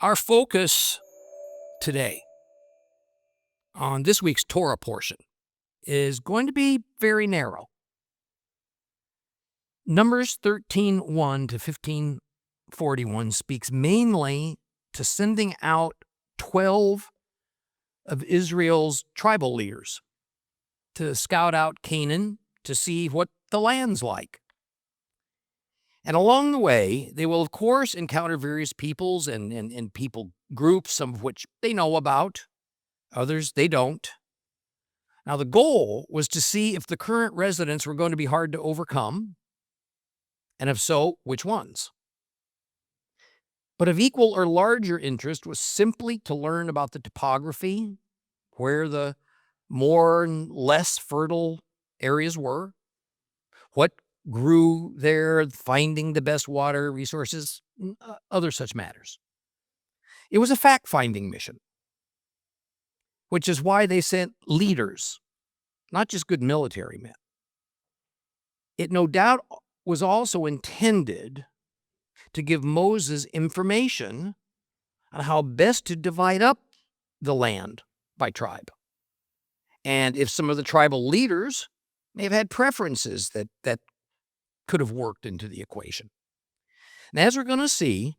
Our focus today on this week's Torah portion is going to be very narrow. Numbers 13:1 to 15:41 speaks mainly to sending out 12 of Israel's tribal leaders to scout out Canaan to see what the land's like. And along the way, they will, of course, encounter various peoples and people groups, some of which they know about, others they don't. Now, the goal was to see if the current residents were going to be hard to overcome, and if so, which ones. But of equal or larger interest was simply to learn about the topography, where the more and less fertile areas were, what grew there, finding the best water resources, other such matters. It was a fact-finding mission, which is why they sent leaders, not just good military men. It no doubt was also intended to give Moses information on how best to divide up the land by tribe. And if some of the tribal leaders may have had preferences that could have worked into the equation. And as we're going to see,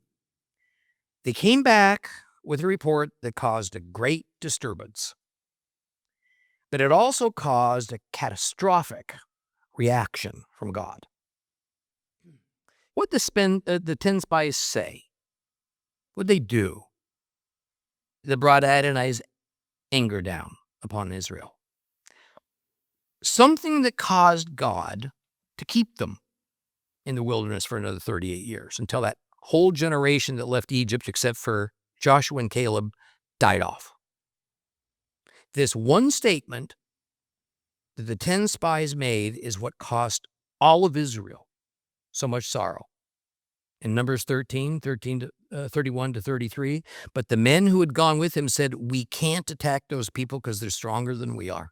they came back with a report that caused a great disturbance. But it also caused a catastrophic reaction from God. What did the 10 spies say? What did they do that brought Adonai's anger down upon Israel? Something that caused God to keep them in the wilderness for another 38 years until that whole generation that left Egypt, except for Joshua and Caleb, died off. This one statement that the 10 spies made is what cost all of Israel so much sorrow. In Numbers 31 to 33, but the men who had gone with him said, "We can't attack those people because they're stronger than we are."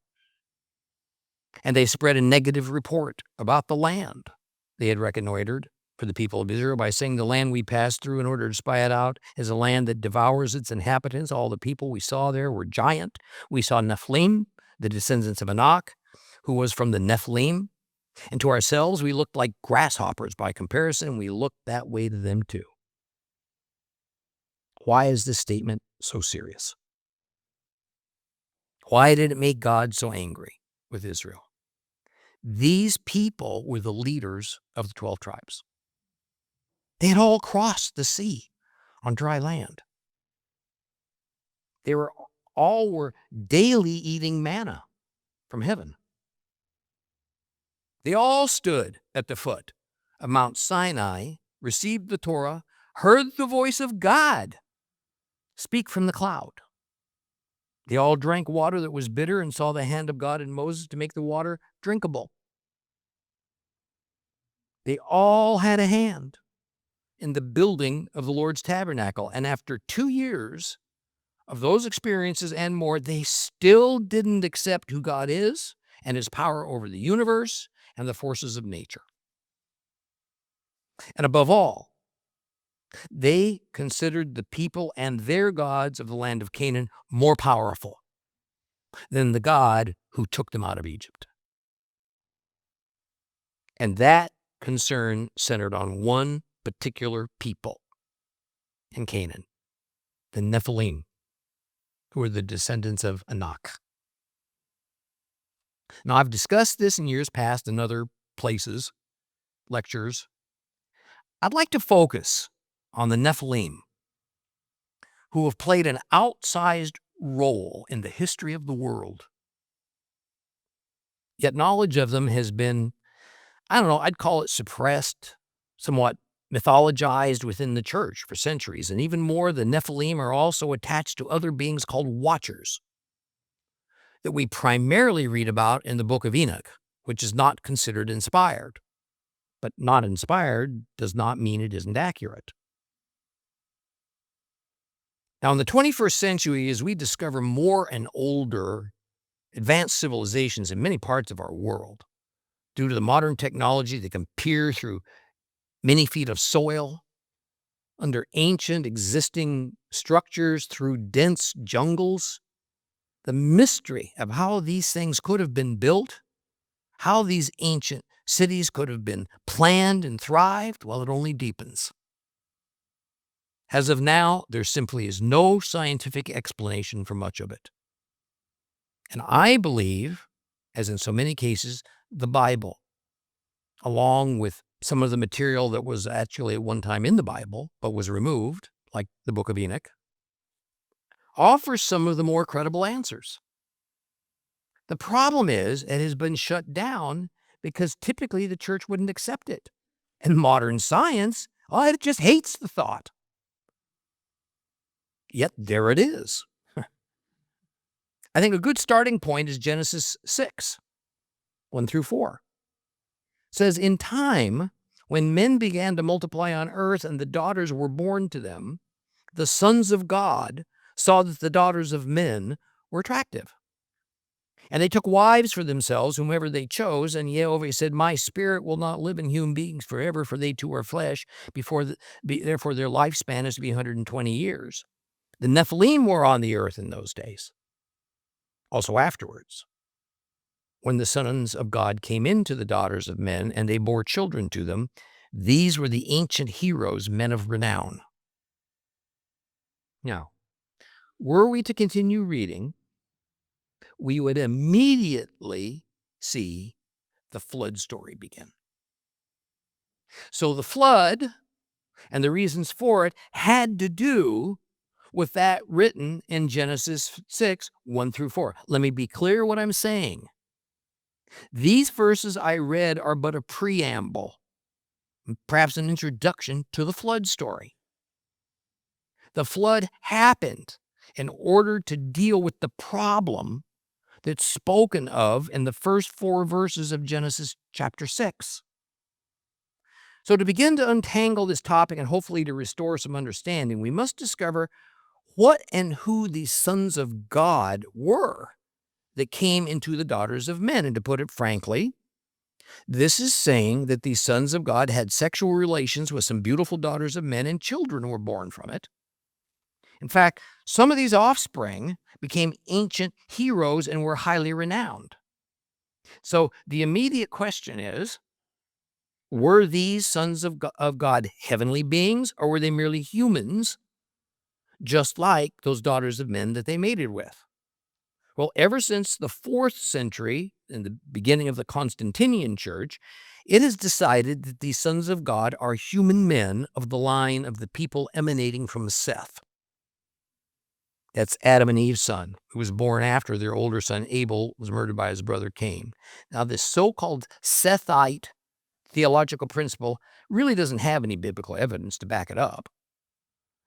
And they spread a negative report about the land they had reconnoitered for the people of Israel by saying, "The land we passed through in order to spy it out is a land that devours its inhabitants. All the people we saw there were giant. We saw Nephilim, the descendants of Enoch, who was from the Nephilim. And to ourselves, we looked like grasshoppers. By comparison, we looked that way to them too." Why is this statement so serious? Why did it make God so angry with Israel? These people were the leaders of the 12 tribes. They had all crossed the sea on dry land. They all were daily eating manna from heaven. They all stood at the foot of Mount Sinai, received the Torah, heard the voice of God speak from the cloud. They all drank water that was bitter and saw the hand of God in Moses to make the water drinkable. They all had a hand in the building of the Lord's tabernacle. And after 2 years of those experiences and more, they still didn't accept who God is and his power over the universe and the forces of nature. And above all, they considered the people and their gods of the land of Canaan more powerful than the God who took them out of Egypt. And that concern centered on one particular people in Canaan, the Nephilim, who were the descendants of Enoch. Now, I've discussed this in years past in other places, lectures. I'd like to focus on the Nephilim, who have played an outsized role in the history of the world. Yet knowledge of them has been, I'd call it suppressed, somewhat mythologized within the church for centuries. And even more, the Nephilim are also attached to other beings called watchers that we primarily read about in the Book of Enoch, which is not considered inspired. But not inspired does not mean it isn't accurate. Now, in the 21st century, as we discover more and older advanced civilizations in many parts of our world, due to the modern technology that can peer through many feet of soil, under ancient existing structures through dense jungles. The mystery of how these things could have been built, how these ancient cities could have been planned and thrived, well, it only deepens. As of now, there simply is no scientific explanation for much of it. And I believe, as in so many cases, the Bible, along with some of the material that was actually at one time in the Bible but was removed, like the Book of Enoch, offers some of the more credible answers. The problem is it has been shut down because typically the church wouldn't accept it. And modern science, it just hates the thought. Yet there it is. I think a good starting point is Genesis 6, 1 through 4. It says, in time, when men began to multiply on earth and the daughters were born to them, the sons of God saw that the daughters of men were attractive. And they took wives for themselves, whomever they chose. And Jehovah said, my spirit will not live in human beings forever, for they too are flesh. Therefore, their lifespan is to be 120 years. The Nephilim were on the earth in those days. Also afterwards, when the sons of God came into the daughters of men, and they bore children to them, these were the ancient heroes, men of renown. Now, were we to continue reading, we would immediately see the flood story begin. So the flood and the reasons for it had to do with that written in Genesis 6, 1 through 4. Let me be clear what I'm saying. These verses I read are but a preamble, perhaps an introduction to the flood story. The flood happened in order to deal with the problem that's spoken of in the first 4 verses of Genesis chapter 6. So to begin to untangle this topic and hopefully to restore some understanding, we must discover what and who these sons of God were that came into the daughters of men. And to put it frankly, this is saying that these sons of God had sexual relations with some beautiful daughters of men, and children were born from it. In fact, some of these offspring became ancient heroes and were highly renowned. So the immediate question is, were these sons of God heavenly beings, or were they merely humans, just like those daughters of men that they mated with? Well, ever since the 4th century, in the beginning of the Constantinian Church, it is decided that these sons of God are human men of the line of the people emanating from Seth. That's Adam and Eve's son, who was born after their older son Abel was murdered by his brother Cain. Now, this so-called Sethite theological principle really doesn't have any biblical evidence to back it up.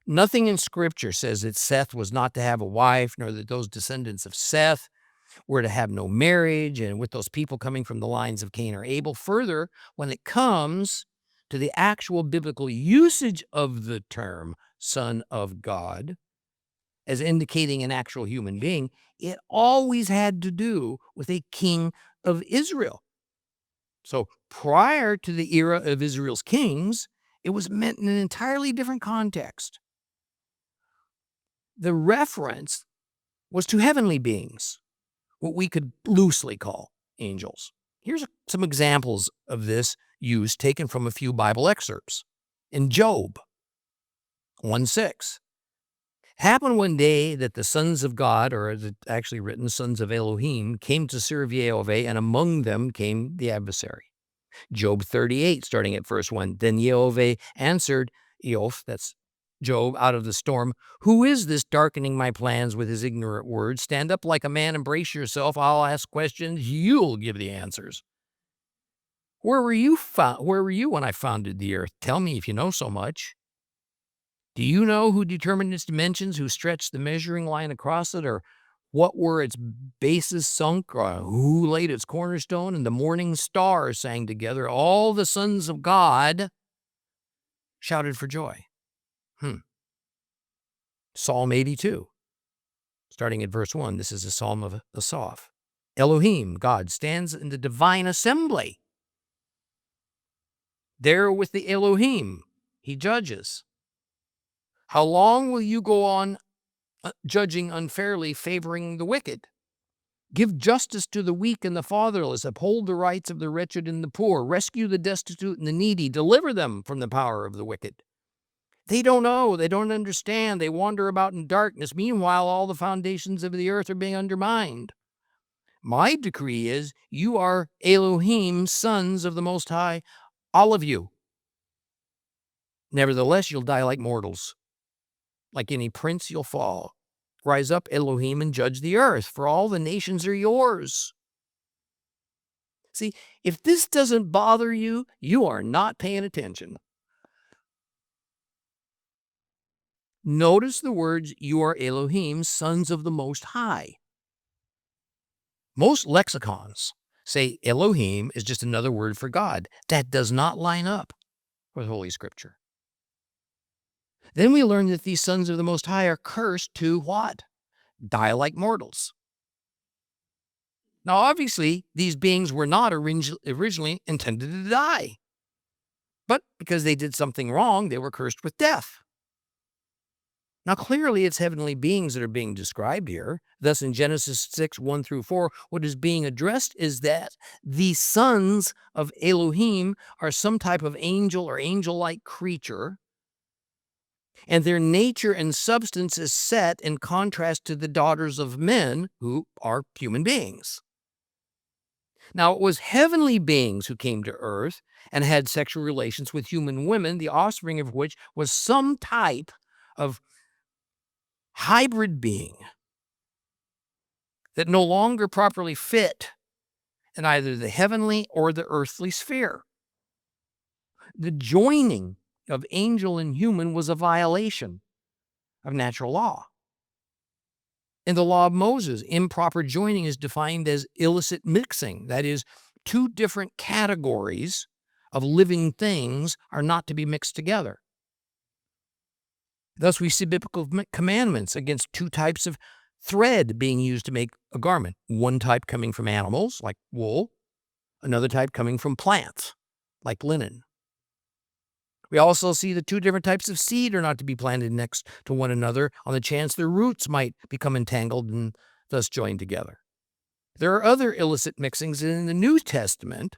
Nothing in Scripture says that Seth was not to have a wife, nor that those descendants of Seth were to have no marriage, and with those people coming from the lines of Cain or Abel. Further, when it comes to the actual biblical usage of the term son of God, as indicating an actual human being, it always had to do with a king of Israel. So prior to the era of Israel's kings, it was meant in an entirely different context. The reference was to heavenly beings, what we could loosely call angels. Here's some examples of this use taken from a few Bible excerpts. In Job 1:6, happened one day that the sons of God, or as it's actually written, sons of Elohim, came to serve Jehovah, and among them came the adversary. Job 38, starting at verse 1, then Jehovah answered Eof, that's Job, out of the storm, who is this darkening my plans with his ignorant words? Stand up like a man and brace yourself. I'll ask questions. You'll give the answers. Where were you when I founded the earth? Tell me if you know so much. Do you know who determined its dimensions, who stretched the measuring line across it, or what were its bases sunk, or who laid its cornerstone? And the morning stars sang together. All the sons of God shouted for joy. Psalm 82, starting at verse 1. This is a psalm of Asaph. Elohim, God, stands in the divine assembly. There with the Elohim, he judges. How long will you go on judging unfairly, favoring the wicked? Give justice to the weak and the fatherless. Uphold the rights of the wretched and the poor. Rescue the destitute and the needy. Deliver them from the power of the wicked. They don't know. They don't understand. They wander about in darkness. Meanwhile, all the foundations of the earth are being undermined. My decree is, you are Elohim, sons of the Most High, all of you. Nevertheless, you'll die like mortals. Like any prince, you'll fall. Rise up, Elohim, and judge the earth, for all the nations are yours. See, if this doesn't bother you, you are not paying attention. Notice the words, you are Elohim, sons of the Most High. Most lexicons say Elohim is just another word for God. That does not line up with Holy Scripture. Then we learn that these sons of the Most High are cursed to what? Die like mortals. Now, obviously, these beings were not originally intended to die. But because they did something wrong, they were cursed with death. Now, clearly, it's heavenly beings that are being described here. Thus, in Genesis 6, 1 through 4, what is being addressed is that the sons of Elohim are some type of angel or angel-like creature, and their nature and substance is set in contrast to the daughters of men, who are human beings. Now, it was heavenly beings who came to earth and had sexual relations with human women, the offspring of which was some type of hybrid being that no longer properly fit in either the heavenly or the earthly sphere. The joining of angel and human was a violation of natural law. In the law of Moses, improper joining is defined as illicit mixing. That is, two different categories of living things are not to be mixed together. Thus, we see biblical commandments against two types of thread being used to make a garment. One type coming from animals, like wool, another type coming from plants, like linen. We also see the two different types of seed are not to be planted next to one another on the chance their roots might become entangled and thus joined together. There are other illicit mixings in the New Testament,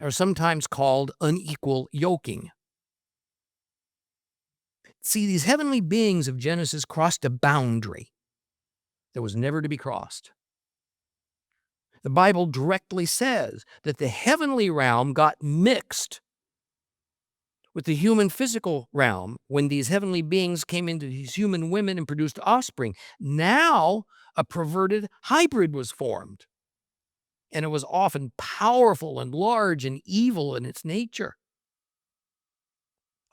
are sometimes called unequal yoking. See, these heavenly beings of Genesis crossed a boundary that was never to be crossed. The Bible directly says that the heavenly realm got mixed with the human physical realm when these heavenly beings came into these human women and produced offspring. Now, a perverted hybrid was formed, and it was often powerful and large and evil in its nature.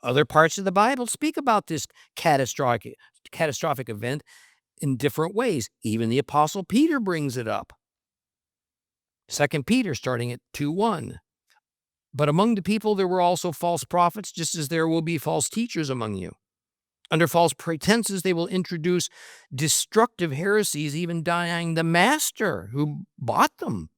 Other parts of the Bible speak about this catastrophic event in different ways. Even the Apostle Peter brings it up. 2 Peter, starting at 2:1. But among the people there were also false prophets, just as there will be false teachers among you. Under false pretenses, they will introduce destructive heresies, even denying the master who bought them,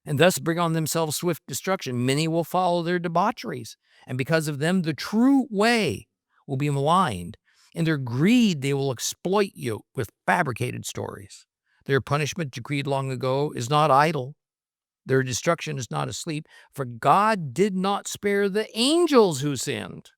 and thus bring on themselves swift destruction. Many will follow their debaucheries, and because of them, the true way will be maligned. In their greed, they will exploit you with fabricated stories. Their punishment, decreed long ago, is not idle. Their destruction is not asleep, for God did not spare the angels who sinned.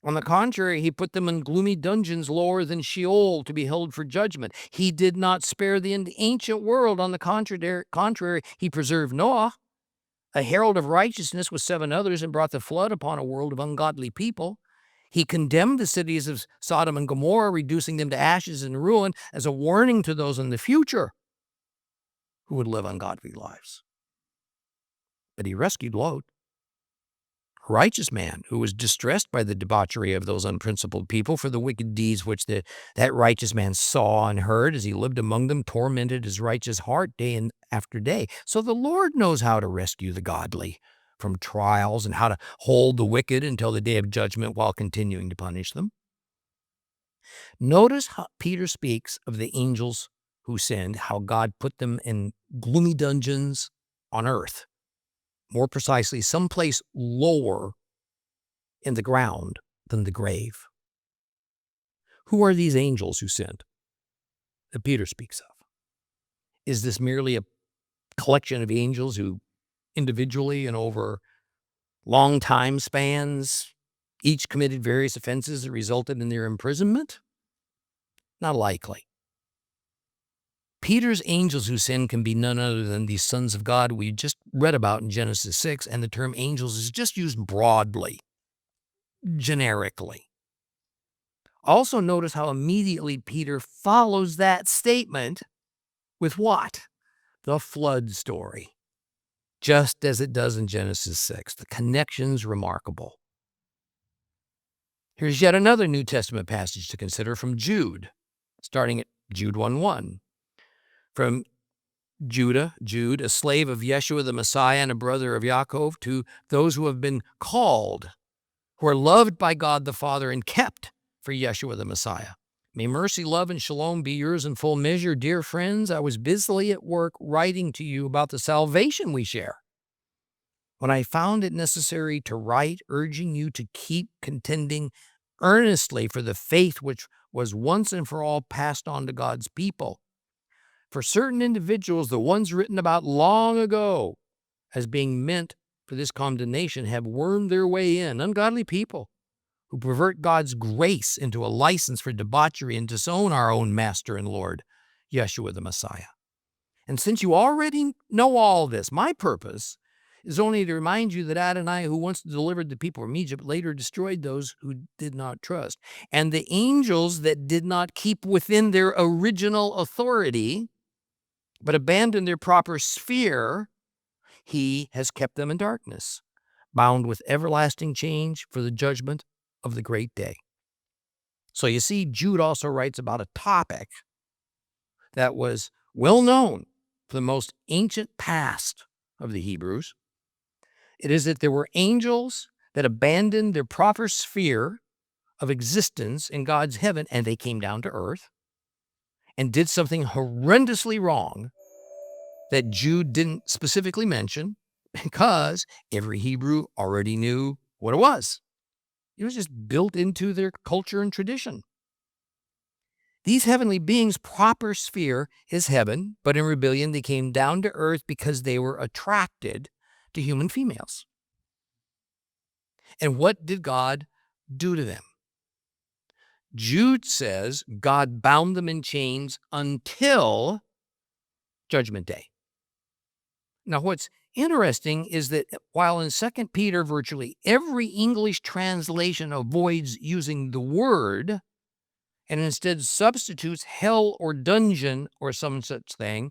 On the contrary, he put them in gloomy dungeons lower than Sheol to be held for judgment. He did not spare the ancient world. On the contrary, he preserved Noah, a herald of righteousness, with 7 others, and brought the flood upon a world of ungodly people. He condemned the cities of Sodom and Gomorrah, reducing them to ashes and ruin, as a warning to those in the future who would live ungodly lives. But he rescued Lot, a righteous man who was distressed by the debauchery of those unprincipled people, for the wicked deeds which that righteous man saw and heard as he lived among them tormented his righteous heart day and after day. So the Lord knows how to rescue the godly from trials and how to hold the wicked until the day of judgment while continuing to punish them. Notice how Peter speaks of the angels who sinned, how God put them in gloomy dungeons on earth. More precisely, someplace lower in the ground than the grave. Who are these angels who sinned that Peter speaks of? Is this merely a collection of angels who individually and over long time spans each committed various offenses that resulted in their imprisonment? Not likely. Peter's angels who sin can be none other than these sons of God we just read about in Genesis 6, and the term angels is just used broadly, generically. Also notice how immediately Peter follows that statement with what? The flood story, just as it does in Genesis 6. The connection's remarkable. Here's yet another New Testament passage to consider from Jude, starting at Jude 1:1. From Jude, a slave of Yeshua the Messiah and a brother of Yaakov, to those who have been called, who are loved by God the Father and kept for Yeshua the Messiah. May mercy, love, and shalom be yours in full measure. Dear friends, I was busily at work writing to you about the salvation we share, when I found it necessary to write, urging you to keep contending earnestly for the faith which was once and for all passed on to God's people. For certain individuals, the ones written about long ago as being meant for this condemnation, have wormed their way in, ungodly people who pervert God's grace into a license for debauchery and disown our own Master and Lord, Yeshua the Messiah. And since you already know all this, my purpose is only to remind you that Adonai, who once delivered the people from Egypt, later destroyed those who did not trust. And the angels that did not keep within their original authority, but abandoned their proper sphere, he has kept them in darkness, bound with everlasting change for the judgment of the great day. So you see, Jude also writes about a topic that was well known for the most ancient past of the Hebrews. It is that there were angels that abandoned their proper sphere of existence in God's heaven, and they came down to earth and did something horrendously wrong that Jude didn't specifically mention, because every Hebrew already knew what it was. It was just built into their culture and tradition. These heavenly beings' proper sphere is heaven, but in rebellion they came down to earth because they were attracted to human females. And what did God do to them? Jude says God bound them in chains until Judgment Day. Now, what's interesting is that while in 2 Peter virtually every English translation avoids using the word and instead substitutes hell or dungeon or some such thing,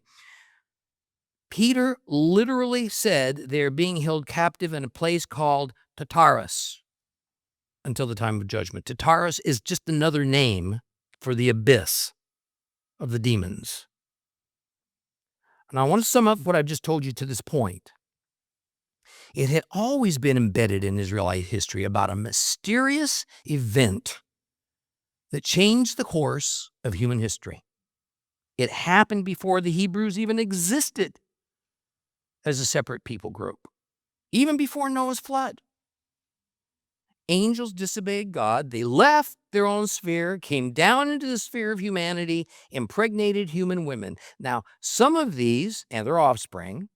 Peter literally said they're being held captive in a place called Tartarus until the time of judgment. Tartarus is just another name for the abyss of the demons. And I want to sum up what I've just told you to this point. It had always been embedded in Israelite history about a mysterious event that changed the course of human history. It happened before the Hebrews even existed as a separate people group, even before Noah's flood. Angels disobeyed God. They left their own sphere, came down into the sphere of humanity, impregnated human women. Now, some of these and their offspring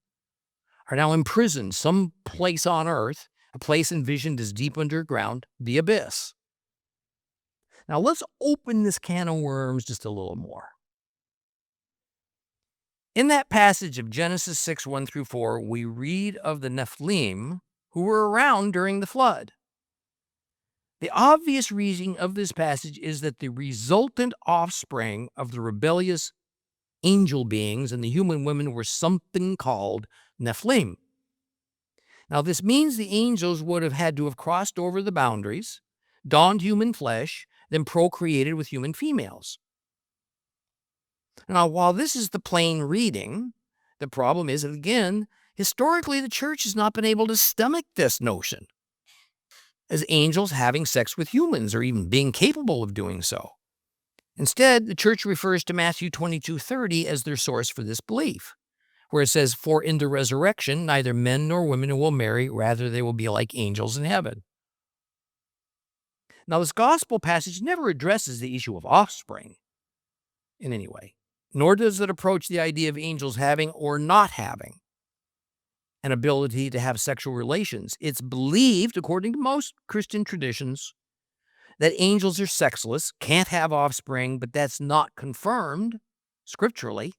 are now imprisoned someplace on earth, a place envisioned as deep underground, the abyss. Now, let's open this can of worms just a little more. In that passage of Genesis 6, 1 through 4, we read of the Nephilim who were around during the flood. The obvious reading of this passage is that the resultant offspring of the rebellious angel beings and the human women were something called Nephilim. Now, this means the angels would have had to have crossed over the boundaries, donned human flesh, then procreated with human females. Now, while this is the plain reading, the problem is that, again, historically, the church has not been able to stomach this notion as angels having sex with humans or even being capable of doing so. Instead, the church refers to Matthew 22:30 as their source for this belief, where it says, "For in the resurrection, neither men nor women will marry, rather they will be like angels in heaven." Now, this gospel passage never addresses the issue of offspring in any way, nor does it approach the idea of angels having or not having an ability to have sexual relations. It's believed, according to most Christian traditions, that angels are sexless, can't have offspring, but that's not confirmed scripturally.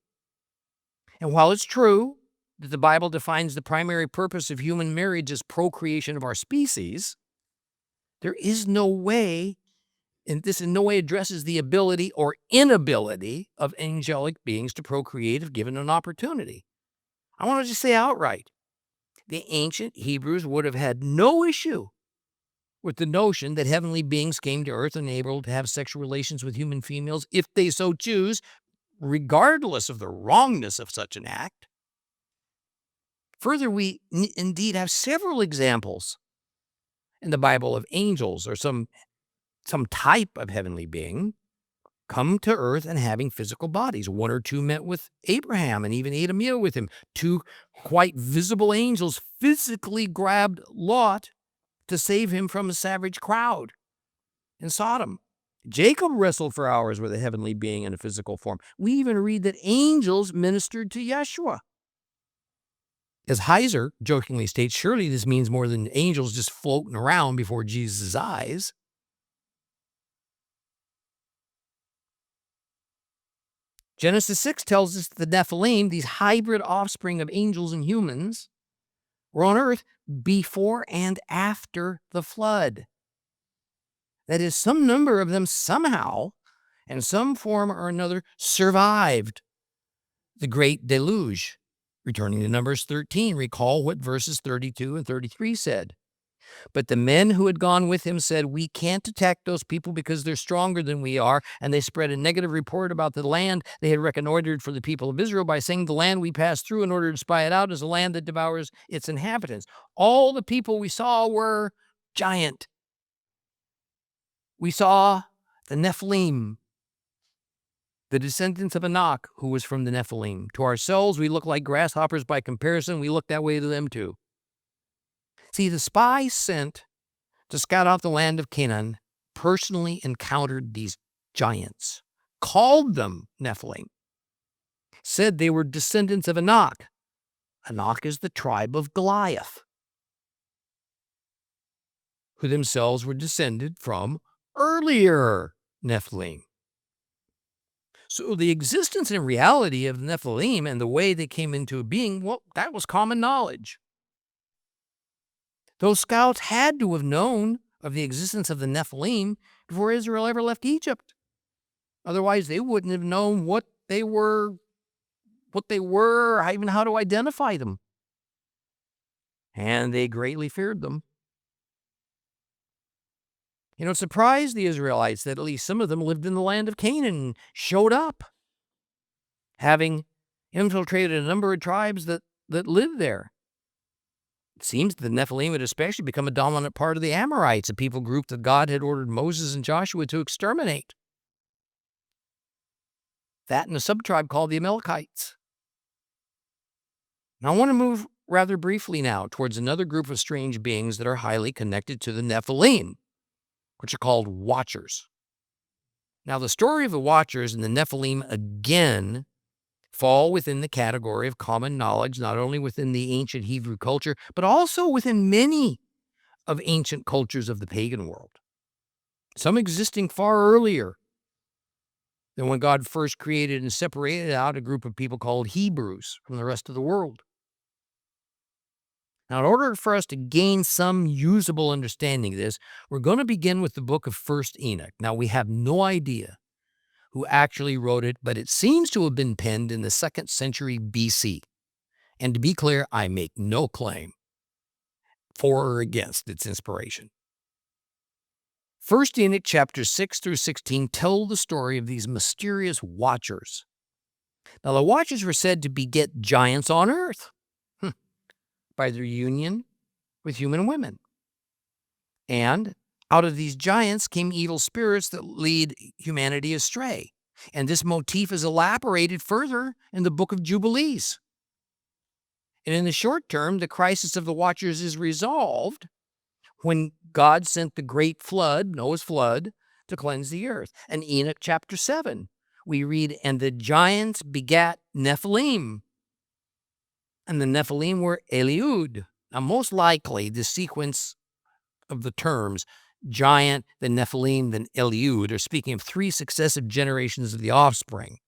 And while it's true that the Bible defines the primary purpose of human marriage as procreation of our species, there is no way, and this in no way addresses the ability or inability of angelic beings to procreate if given an opportunity. I want to just say outright, the ancient Hebrews would have had no issue with the notion that heavenly beings came to earth and able to have sexual relations with human females if they so choose, regardless of the wrongness of such an act. Further, we indeed have several examples in the Bible of angels or some type of heavenly being come to earth and having physical bodies. One or two met with Abraham and even ate a meal with him. Two quite visible angels physically grabbed Lot to save him from a savage crowd in Sodom. Jacob wrestled for hours with a heavenly being in a physical form. We even read that angels ministered to Yeshua. As Heiser jokingly states, surely this means more than angels just floating around before Jesus' eyes. Genesis 6 tells us that the Nephilim, these hybrid offspring of angels and humans, were on earth before and after the flood. That is, some number of them somehow, in some form or another, survived the great deluge. Returning to Numbers 13, recall what verses 32 and 33 said. But the men who had gone with him said, we can't attack those people because they're stronger than we are. And they spread a negative report about the land they had reconnoitered for the people of Israel by saying the land we passed through in order to spy it out is a land that devours its inhabitants. All the people we saw were giant. We saw the Nephilim, the descendants of Enoch, who was from the Nephilim. To ourselves, we look like grasshoppers by comparison. We look that way to them too. See, the spies sent to scout out the land of Canaan personally encountered these giants, called them Nephilim, said they were descendants of Enoch. Enoch is the tribe of Goliath, who themselves were descended from earlier Nephilim. So the existence and reality of the Nephilim and the way they came into being, well, that was common knowledge. Those scouts had to have known of the existence of the Nephilim before Israel ever left Egypt. Otherwise, they wouldn't have known what they were, or even how to identify them. And they greatly feared them. It surprised the Israelites that at least some of them lived in the land of Canaan and showed up, having infiltrated a number of tribes that lived there. It seems the Nephilim had especially become a dominant part of the Amorites, a people group that God had ordered Moses and Joshua to exterminate. That and a subtribe called the Amalekites. Now, I want to move rather briefly now towards another group of strange beings that are highly connected to the Nephilim, which are called Watchers. Now, the story of the Watchers and the Nephilim again fall within the category of common knowledge, not only within the ancient Hebrew culture, but also within many of ancient cultures of the pagan world, some existing far earlier than when God first created and separated out a group of people called Hebrews from the rest of the world. Now, in order for us to gain some usable understanding of this, we're going to begin with the book of Enoch. Now, we have no idea who actually wrote it, but it seems to have been penned in the 2nd century BC. And to be clear, I make no claim for or against its inspiration. Enoch chapters 6 through 16 tell the story of these mysterious watchers. Now, the watchers were said to beget giants on earth by their union with human women. And out of these giants came evil spirits that lead humanity astray. And this motif is elaborated further in the book of Jubilees. And in the short term, the crisis of the Watchers is resolved when God sent the great flood, Noah's flood, to cleanse the earth. In Enoch chapter 7, we read, and the giants begat Nephilim, and the Nephilim were Eliud. Now, most likely, the sequence of the terms giant, then Nephilim, then Eliud are speaking of three successive generations of the offspring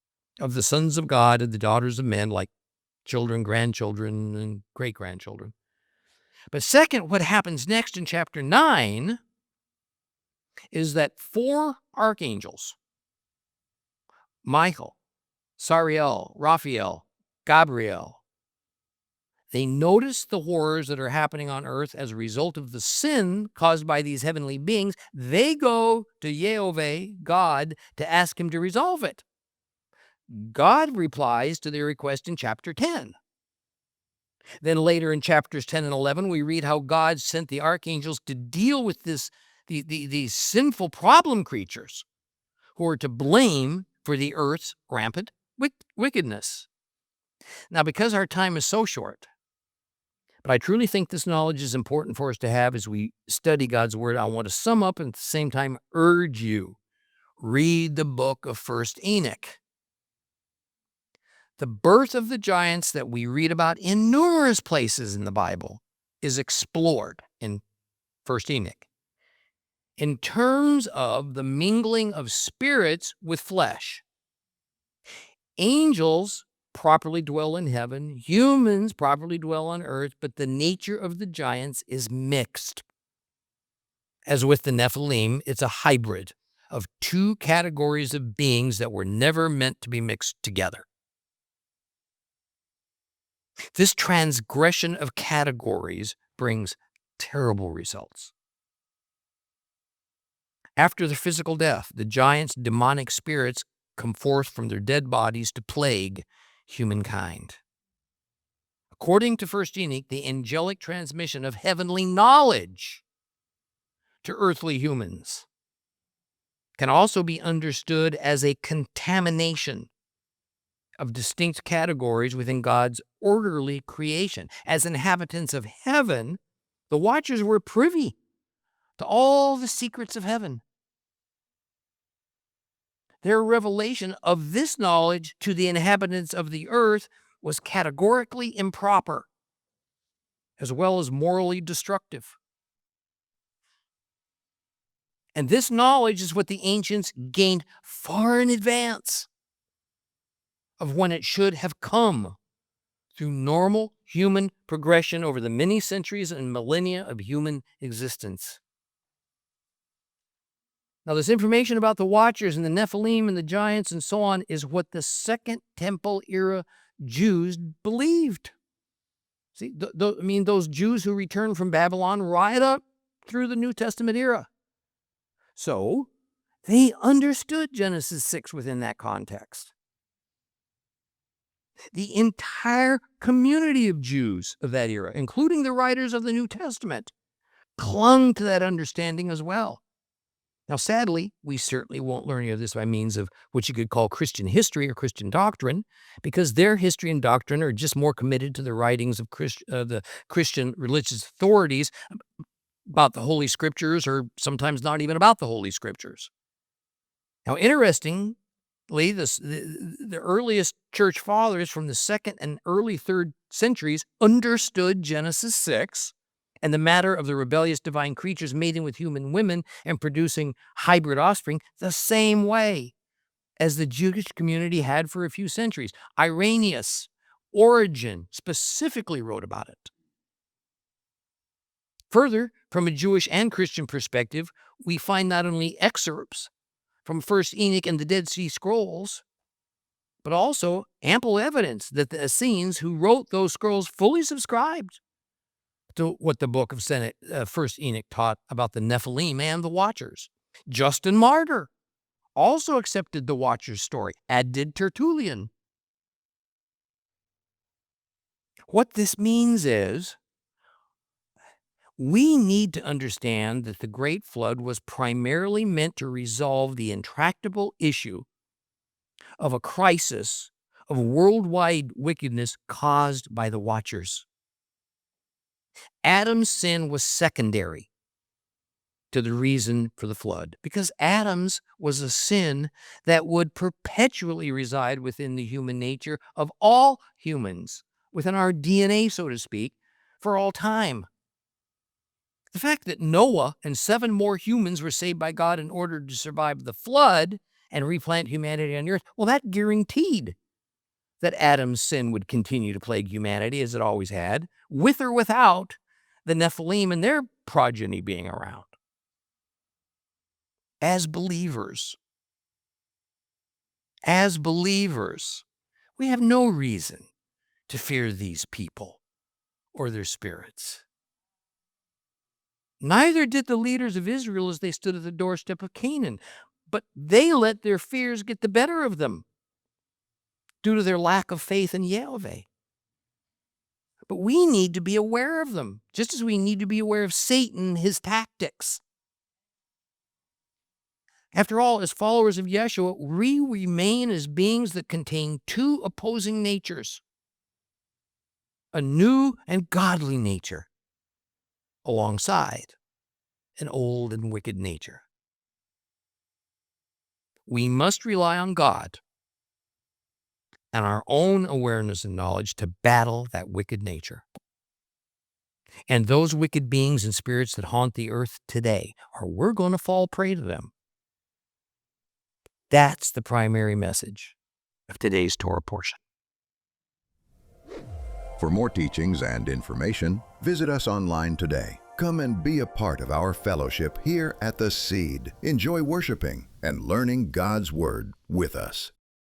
of the sons of God and the daughters of men, like children, grandchildren, and great-grandchildren. But second, what happens next in chapter 9 is that four archangels, Michael, Sariel, Raphael, Gabriel, they notice the horrors that are happening on earth as a result of the sin caused by these heavenly beings. They go to Jehovah, God, to ask him to resolve it. God replies to their request in chapter 10. Then later in chapters 10 and 11, we read how God sent the archangels to deal with these sinful problem creatures who are to blame for the earth's rampant wickedness. Now, because our time is so short, but I truly think this knowledge is important for us to have as we study God's Word, I want to sum up and at the same time urge you, read the book of 1st Enoch. The birth of the giants that we read about in numerous places in the Bible is explored in 1st Enoch in terms of the mingling of spirits with flesh. Angels properly dwell in heaven, humans properly dwell on earth, but the nature of the giants is mixed. As with the Nephilim, it's a hybrid of two categories of beings that were never meant to be mixed together. This transgression of categories brings terrible results. After their physical death, the giants' demonic spirits come forth from their dead bodies to plague humankind. According to 1st Enoch, the angelic transmission of heavenly knowledge to earthly humans can also be understood as a contamination of distinct categories within God's orderly creation. As inhabitants of heaven, the watchers were privy to all the secrets of heaven. Their revelation of this knowledge to the inhabitants of the earth was categorically improper, as well as morally destructive. And this knowledge is what the ancients gained far in advance of when it should have come through normal human progression over the many centuries and millennia of human existence. Now, this information about the Watchers and the Nephilim and the giants and so on is what the Second Temple era Jews believed. See, those Jews who returned from Babylon right up through the New Testament era. So, they understood Genesis 6 within that context. The entire community of Jews of that era, including the writers of the New Testament, clung to that understanding as well. Now, sadly, we certainly won't learn any of this by means of what you could call Christian history or Christian doctrine, because their history and doctrine are just more committed to the writings of the Christian religious authorities about the Holy Scriptures, or sometimes not even about the Holy Scriptures. Now, interestingly, the earliest church fathers from the 2nd and early 3rd centuries understood Genesis 6 and the matter of the rebellious divine creatures mating with human women and producing hybrid offspring the same way as the Jewish community had for a few centuries. Irenaeus, Origen specifically wrote about it. Further, from a Jewish and Christian perspective, we find not only excerpts from 1st Enoch and the Dead Sea Scrolls, but also ample evidence that the Essenes who wrote those scrolls fully subscribed to what the book of 1st Enoch taught about the Nephilim and the Watchers. Justin Martyr also accepted the Watchers' story, as did Tertullian. What this means is we need to understand that the Great Flood was primarily meant to resolve the intractable issue of a crisis of worldwide wickedness caused by the Watchers. Adam's sin was secondary to the reason for the flood, because Adam's was a sin that would perpetually reside within the human nature of all humans, within our DNA, so to speak, for all time. The fact that Noah and 7 more humans were saved by God in order to survive the flood and replant humanity on the earth, well, that guaranteed that Adam's sin would continue to plague humanity as it always had, with or without the Nephilim and their progeny being around. As believers, we have no reason to fear these people or their spirits. Neither did the leaders of Israel as they stood at the doorstep of Canaan, but they let their fears get the better of them due to their lack of faith in Yahweh. But we need to be aware of them, just as we need to be aware of Satan and his tactics. After all, as followers of Yeshua, we remain as beings that contain 2 opposing natures, a new and godly nature alongside an old and wicked nature. We must rely on God and our own awareness and knowledge to battle that wicked nature. And those wicked beings and spirits that haunt the earth today, or we're going to fall prey to them. That's the primary message of today's Torah portion. For more teachings and information, visit us online today. Come and be a part of our fellowship here at The Seed. Enjoy worshiping and learning God's Word with us.